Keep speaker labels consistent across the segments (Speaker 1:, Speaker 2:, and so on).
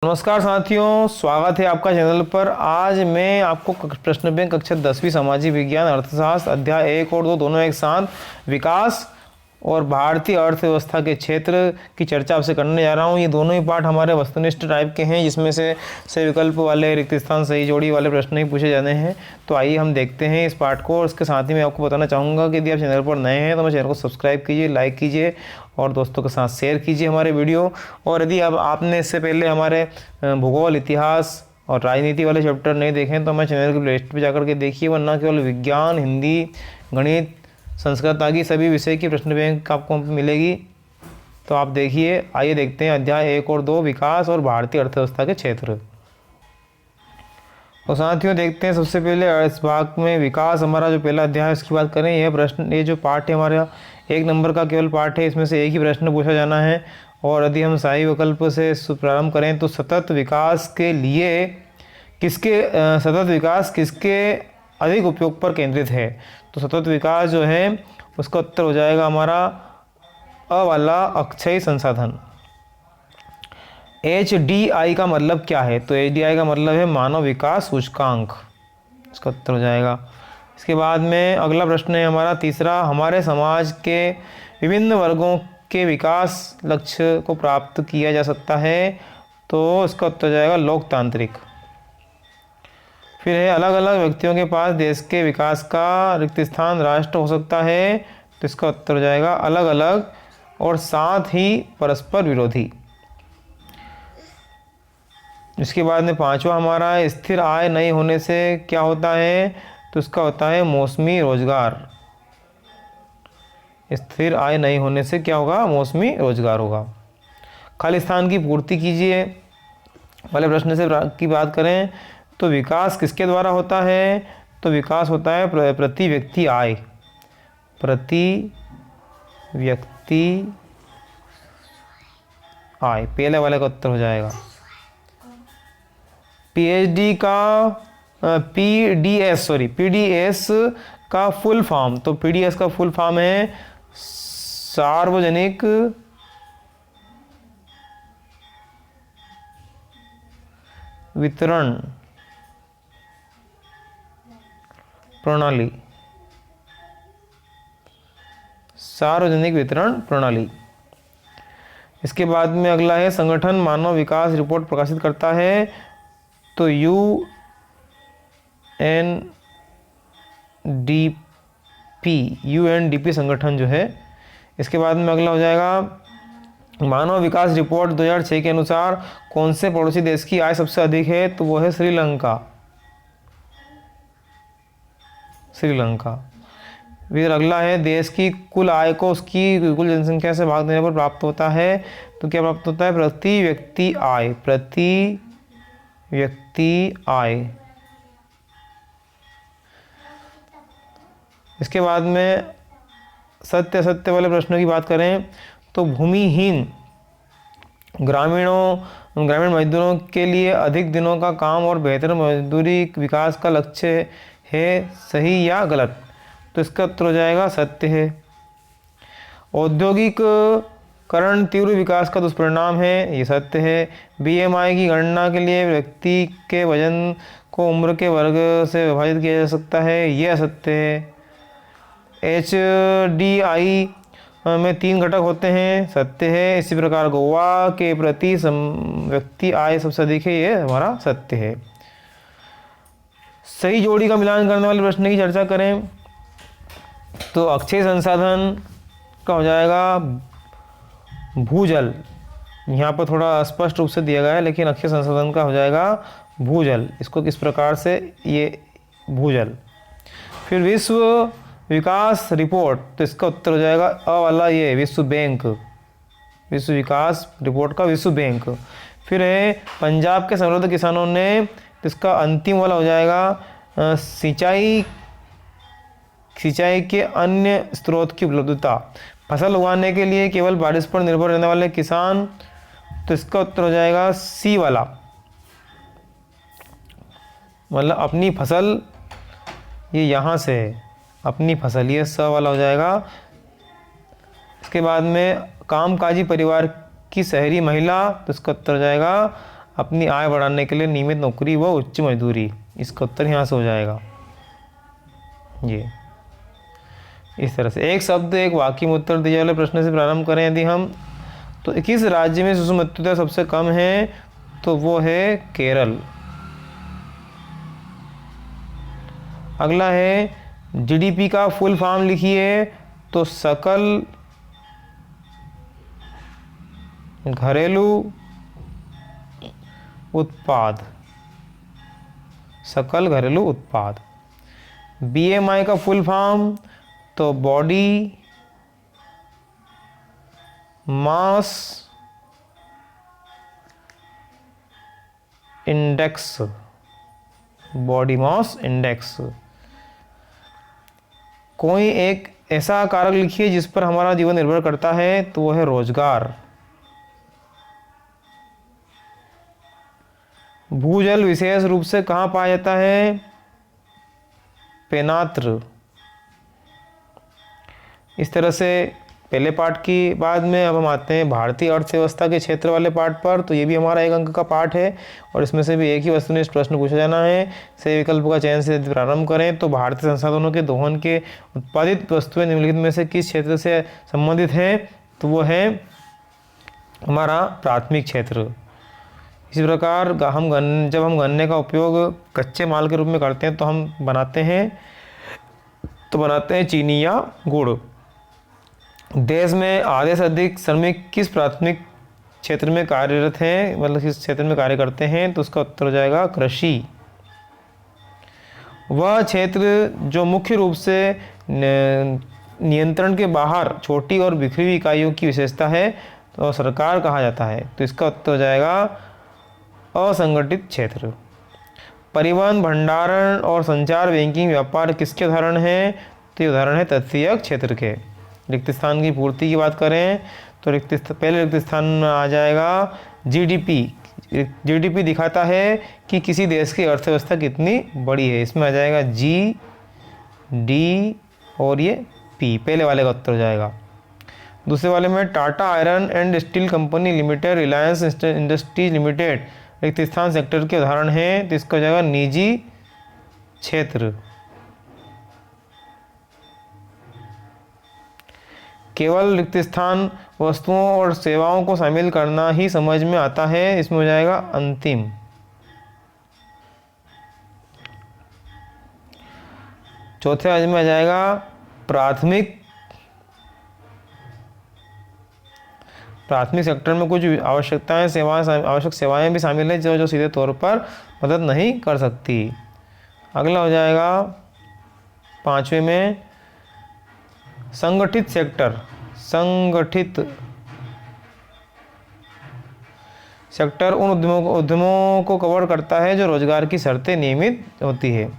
Speaker 1: नमस्कार साथियों, स्वागत है आपका चैनल पर। आज मैं आपको प्रश्न बैंक कक्षा 10वीं सामाजिक विज्ञान अर्थशास्त्र अध्याय 1 और 2 दोनों एक साथ विकास और भारतीय अर्थव्यवस्था के क्षेत्र की चर्चा आपसे करने जा रहा हूं। ये दोनों ही पाठ हमारे वस्तुनिष्ठ टाइप के हैं, जिसमें से विकल्प वाले, रिक्त स्थान, सही जोड़ी वाले प्रश्न ही पूछे जाने हैं। तो आइए हम देखते हैं इस पाठ को। और इसके साथ ही मैं आपको बताना चाहूँगा कि यदि आप चैनल पर नए हैं तो मेरे चैनल को सब्सक्राइब कीजिए, लाइक कीजिए और दोस्तों के साथ शेयर कीजिए हमारे वीडियो। और यदि अब आपने इससे पहले हमारे भूगोल, इतिहास और राजनीति वाले चैप्टर नहीं देखें तो हमारे चैनल की प्लेलिस्ट पर जाकर के देखिए, वरना केवल विज्ञान, हिंदी, गणित, संस्कृत आदि सभी विषय की प्रश्न बैंक आपको मिलेगी। तो आप देखिए। आइए देखते हैं अध्याय 1 और 2 विकास और भारतीय अर्थव्यवस्था के क्षेत्र। और साथियों देखते हैं सबसे पहले इस भाग में विकास, हमारा जो पहला अध्याय है उसकी बात करें। यह प्रश्न, ये जो पाठ है हमारा 1 नंबर का केवल पाठ है, इसमें से एक ही प्रश्न पूछा जाना है। और यदि हम सही विकल्प से प्रारंभ करें तो सतत विकास के लिए सतत विकास किसके अधिक उपयोग पर केंद्रित है। तो सतत विकास जो है उसका उत्तर हो जाएगा हमारा अ वाला, अक्षय संसाधन। HDI का मतलब क्या है? तो HDI का मतलब है मानव विकास सूचकांक, इसका उत्तर हो जाएगा। इसके बाद में अगला प्रश्न है हमारा तीसरा, हमारे समाज के विभिन्न वर्गों के विकास लक्ष्य को प्राप्त किया जा सकता है। तो इसका उत्तर हो जाएगा लोकतांत्रिक। फिर है अलग अलग व्यक्तियों के पास देश के विकास का रिक्त स्थान राष्ट्र हो सकता है। तो इसका उत्तर हो जाएगा अलग अलग और साथ ही परस्पर विरोधी। इसके बाद में पांचवा हमारा स्थिर आय नहीं होने से क्या होता है? तो इसका होता है मौसमी रोजगार। स्थिर आय नहीं होने से क्या होगा? मौसमी रोजगार होगा। खाली स्थान की पूर्ति कीजिए वाले प्रश्न से की बात करें तो विकास किसके द्वारा होता है? तो विकास होता है प्रति व्यक्ति आय, प्रति व्यक्ति आय, पहले वाले का उत्तर हो जाएगा। PDS का फुल फॉर्म, तो PDS का फुल फॉर्म है सार्वजनिक वितरण प्रणाली, सार्वजनिक वितरण प्रणाली। इसके बाद में अगला है संगठन मानव विकास रिपोर्ट प्रकाशित करता है। तो UNDP संगठन जो है। इसके बाद में अगला हो जाएगा मानव विकास रिपोर्ट 2006 के अनुसार कौन से पड़ोसी देश की आय सबसे अधिक है? तो वो है श्रीलंका। फिर अगला है देश की कुल आय को उसकी कुल जनसंख्या से भाग देने पर प्राप्त होता है। तो क्या प्राप्त होता है? प्रति व्यक्ति आय, प्रति व्यक्ति आय। इसके बाद में सत्य असत्य वाले प्रश्नों की बात करें तो भूमिहीन ग्रामीण मजदूरों के लिए अधिक दिनों का काम और बेहतर मजदूरी विकास का लक्ष्य है, सही या गलत? तो इसका उत्तर हो जाएगा सत्य है। औद्योगिकरण तीव्र विकास का दुष्परिणाम है, ये सत्य है। BMI की गणना के लिए व्यक्ति के वजन को उम्र के वर्ग से विभाजित किया जा सकता है, ये असत्य है। HDI में 3 घटक होते हैं, सत्य है। इसी प्रकार गोवा के प्रति व्यक्ति आय सबसे अधिक है, ये हमारा सत्य है। सही जोड़ी का मिलान करने वाले प्रश्न की चर्चा करें तो अक्षय संसाधन का हो जाएगा भूजल। यहाँ पर थोड़ा स्पष्ट रूप से दिया गया है, लेकिन अक्षय संसाधन का हो जाएगा भूजल। इसको किस प्रकार से? ये भूजल। फिर विश्व विकास रिपोर्ट, तो इसका उत्तर हो जाएगा अ वाला, ये विश्व बैंक, विश्व विकास रिपोर्ट का विश्व बैंक। फिर है पंजाब के समृद्ध किसानों ने, तो इसका अंतिम वाला हो जाएगा सिंचाई के अन्य स्रोत की उपलब्धता। फसल उगाने के लिए केवल बारिश पर निर्भर रहने वाले किसान, तो इसका उत्तर हो जाएगा सी वाला, मतलब अपनी फसल, ये यहाँ से है अपनी फसल, ये स वाला हो जाएगा। इसके बाद में कामकाजी परिवार की शहरी महिला, तो इसका उत्तर हो जाएगा अपनी आय बढ़ाने के लिए नियमित नौकरी व उच्च मजदूरी। इसका उत्तर यहाँ से हो जाएगा ये। इस तरह से एक शब्द एक वाक्य में उत्तर दिए वाले प्रश्न से प्रारंभ करें यदि हम, तो किस राज्य में शिशु मृत्यु दर सबसे कम है, तो वो है केरल। अगला है जीडीपी का फुल फॉर्म लिखिए, तो सकल घरेलू उत्पाद, सकल घरेलू उत्पाद। बीएमआई का फुल फॉर्म, तो body mass index, body mass index. कोई एक ऐसा कारक लिखिए जिस पर हमारा जीवन निर्भर करता है, तो वो है रोजगार। भूजल विशेष रूप से कहाँ पाया जाता है, पेनात्र। इस तरह से पहले पार्ट की बाद में अब हम आते हैं भारतीय अर्थव्यवस्था के क्षेत्र वाले पार्ट पर। तो ये भी हमारा 1 अंक का पार्ट है और इसमें से भी एक ही वस्तुनिष्ठ प्रश्न पूछा जाना है। सही विकल्प का चयन से प्रारंभ करें, तो भारतीय संसाधनों के दोहन के उत्पादित वस्तुएं निम्नलिखित में से किस क्षेत्र से संबंधित हैं, तो वो है हमारा प्राथमिक क्षेत्र। इसी प्रकार जब हम गन्ने का उपयोग कच्चे माल के रूप में करते हैं, तो हम बनाते हैं चीनी या गुड़। देश में आधे से अधिक श्रमिक किस प्राथमिक क्षेत्र में कार्यरत हैं, मतलब किस क्षेत्र में कार्य करते हैं, तो उसका उत्तर हो जाएगा कृषि। वह क्षेत्र जो मुख्य रूप से नियंत्रण के बाहर छोटी और बिखरी हुई इकाइयों की विशेषता है, तो सरकार कहा जाता है। तो इसका उत्तर हो जाएगा असंगठित क्षेत्र। परिवहन, भंडारण और संचार, बैंकिंग, व्यापार किसके उदाहरण हैं, तो ये उदाहरण है तटीय क्षेत्र के। रिक्त स्थान की पूर्ति की बात करें, तो पहले रिक्त स्थान में आ जाएगा जीडीपी। जीडीपी दिखाता है कि किसी देश की अर्थव्यवस्था कितनी बड़ी है। इसमें आ जाएगा जी, डी और ये पी, पहले वाले का उत्तर हो जाएगा। दूसरे वाले में Tata iron and steel company limited, Reliance industries limited रिक्त स्थान सेक्टर के उदाहरण हैं, तो इसका हो जाएगा निजी क्षेत्र। केवल रिक्त स्थान वस्तुओं और सेवाओं को शामिल करना ही समझ में आता है, इसमें हो जाएगा अंतिम। चौथे राज्य में आ जाएगा प्राथमिक सेक्टर में कुछ आवश्यकताएं, आवश्यक सेवाएं भी शामिल हैं जो सीधे तौर पर मदद नहीं कर सकती। अगला हो जाएगा 5वें में संगठित सेक्टर। संगठित सेक्टर उन उद्यमों को कवर करता है जो रोजगार की शर्तें नियमित होती है।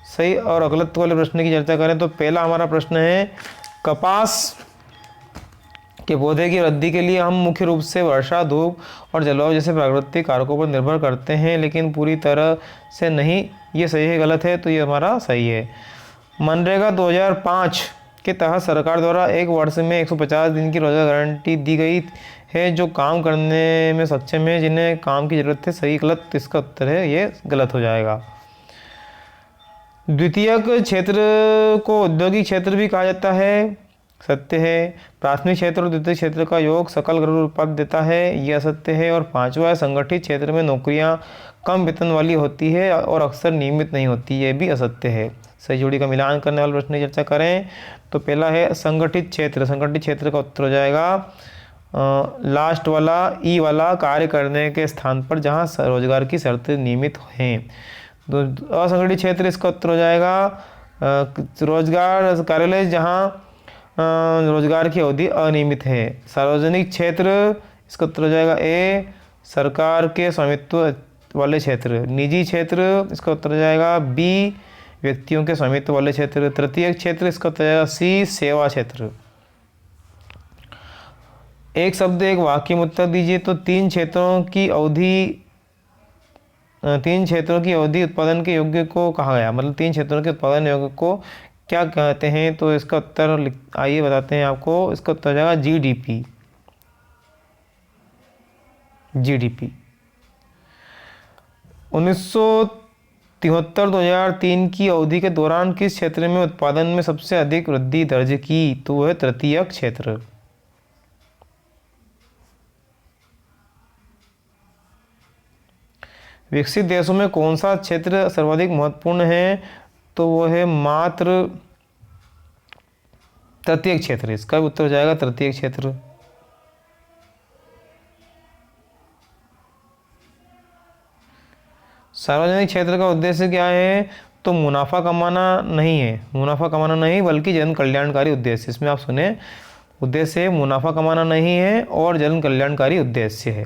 Speaker 1: सही और गलत वाले प्रश्न की चर्चा करें, तो पहला हमारा प्रश्न है कपास के पौधे की वृद्धि के लिए हम मुख्य रूप से वर्षा, धूप और जलवायु जैसे प्राकृतिक कारकों पर निर्भर करते हैं, लेकिन पूरी तरह से नहीं। ये सही है गलत है, तो ये हमारा सही है। मनरेगा 2005 के तहत सरकार द्वारा एक वर्ष में 150 दिन की रोजगार गारंटी दी गई है जो काम करने में सक्षम है, जिन्हें काम की जरूरत है। सही गलत, इसका उत्तर है ये गलत हो जाएगा। द्वितीयक क्षेत्र को औद्योगिक क्षेत्र भी कहा जाता है, सत्य है। प्राथमिक क्षेत्र और द्वितीय क्षेत्र का योग सकल घरेलू उत्पाद देता है, यह असत्य है। और 5वां संगठित क्षेत्र में नौकरियां कम वेतन वाली होती है और अक्सर नियमित नहीं होती, यह भी असत्य है। सही जोड़ी का मिलान करने वाले प्रश्न की चर्चा करें, तो पहला है संगठित क्षेत्र। संगठित क्षेत्र का उत्तर हो जाएगा लास्ट वाला ई वाला, कार्य करने के स्थान पर जहां रोजगार की शर्तें नियमित हैं। तो असंगठित क्षेत्र इसका उत्तर हो जाएगा रोजगार कार्यालय जहां रोजगार की अवधि अनियमित है। सार्वजनिक क्षेत्र इसका उत्तर हो जाएगा ए, सरकार के स्वामित्व वाले क्षेत्र। निजी क्षेत्र इसका उत्तर हो जाएगा बी, व्यक्तियों के स्वामित्व वाले क्षेत्र। तृतीय क्षेत्र इसका उत्तर हो जाएगा सी, सेवा क्षेत्र। एक शब्द एक वाक्य में उत्तर दीजिए, तो तीन क्षेत्रों की अवधि उत्पादन के योग्य को कहा गया, मतलब 3 क्षेत्रों के उत्पादन योग्य को क्या कहते हैं, तो इसका उत्तर आइए बताते हैं आपको। इसका उत्तर हो जाएगा जीडीपी। जीडीपी। 1973-2003 की अवधि के दौरान किस क्षेत्र में उत्पादन में सबसे अधिक वृद्धि दर्ज की? तो वह तृतीयक क्षेत्र। विकसित देशों में कौन सा क्षेत्र सर्वाधिक महत्वपूर्ण है? तो वो है मात्र तृतीयक क्षेत्र। इसका उत्तर हो जाएगा तृतीयक क्षेत्र। सार्वजनिक क्षेत्र का उद्देश्य क्या है? तो मुनाफा कमाना नहीं है, मुनाफा कमाना नहीं बल्कि जन कल्याणकारी उद्देश्य। इसमें आप सुने, उद्देश्य मुनाफा कमाना नहीं है और जन कल्याणकारी उद्देश्य है।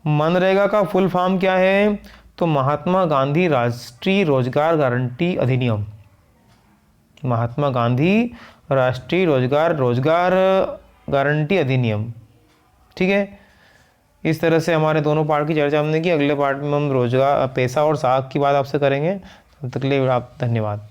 Speaker 1: मनरेगा का फुल फॉर्म क्या है? तो महात्मा गांधी राष्ट्रीय रोजगार गारंटी अधिनियम। महात्मा गांधी राष्ट्रीय रोजगार गारंटी अधिनियम। ठीक है, इस तरह से हमारे दोनों पार्ट की चर्चा हमने की। अगले पार्ट में हम रोजगार, पैसा और साख की बात आपसे करेंगे। तब तक के लिए आप धन्यवाद।